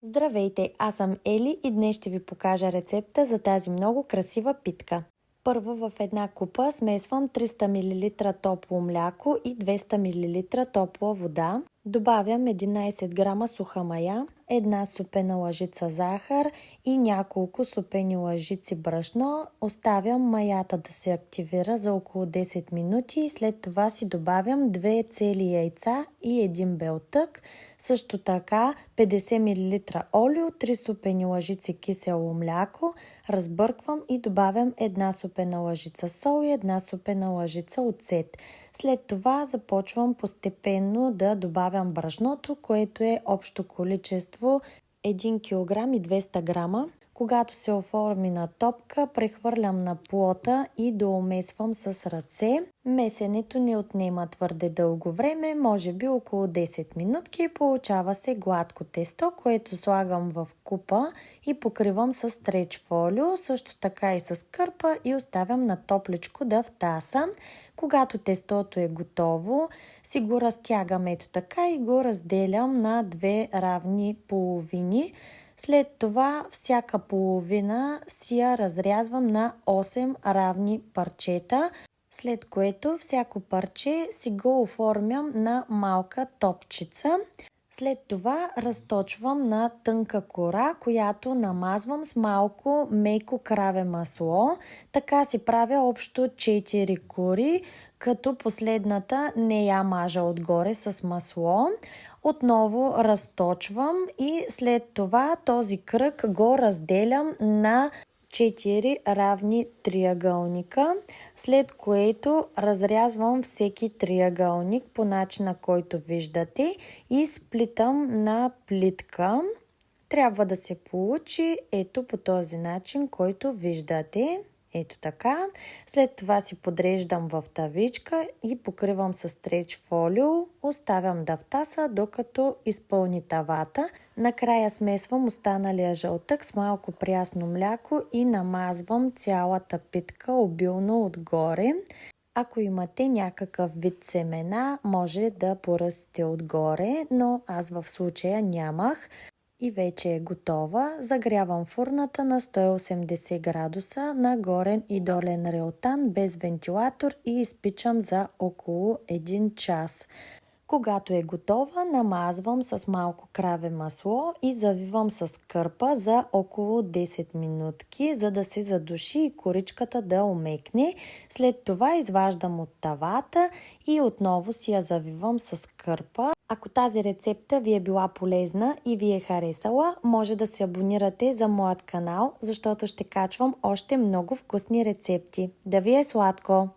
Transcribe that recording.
Здравейте, аз съм Ели и днес ще ви покажа рецепта за тази много красива питка. Първо в една купа смесвам 300 мл топло мляко и 200 мл топла вода. Добавям 11 грама суха мая, една супена лъжица захар и няколко супени лъжици брашно. Оставям маята да се активира за около 10 минути и след това си добавям 2 цели яйца и един бел тък. Също така 50 мл олио, 3 супени лъжици кисело мляко, разбърквам и добавям една супена лъжица сол и една супена лъжица оцет. След това започвам постепенно да добавям брашното, което е общо количество 1 кг и 200 грама. Когато се оформи на топка, прехвърлям на плота и доумесвам с ръце. Месенето не отнема твърде дълго време, може би около 10 минутки. Получава се гладко тесто, което слагам в купа и покривам с стреч фолио, също така и с кърпа и оставям на топличко да втаса. Когато тестото е готово, си го разтягам ето така и го разделям на две равни половини. След това всяка половина си я разрязвам на 8 равни парчета, след което всяко парче си го оформям на малка топчица. След това разточвам на тънка кора, която намазвам с малко меко краве масло. Така си правя общо 4 кори, като последната не я мажа отгоре с масло. Отново разточвам и след това този кръг го разделям на 4 равни триъгълника, след което разрязвам всеки триъгълник по начина, който виждате и сплитам на плитка. Трябва да се получи ето по този начин, който виждате. Ето така. След това си подреждам в тавичка и покривам с стреч фолио. Оставям да втаса, докато изпълни тавата. Накрая смесвам останалия жълтък с малко прясно мляко и намазвам цялата питка обилно отгоре. Ако имате някакъв вид семена, може да поръстите отгоре, но аз в случая нямах. И вече е готова. Загрявам фурната на 180 градуса на горен и долен реотан без вентилатор и изпичам за около 1 час. Когато е готова, намазвам с малко краве масло и завивам с кърпа за около 10 минутки, за да се задуши и коричката да омекне. След това изваждам от тавата и отново си я завивам с кърпа. Ако тази рецепта ви е била полезна и ви е харесала, може да се абонирате за моят канал, защото ще качвам още много вкусни рецепти. Да ви е сладко!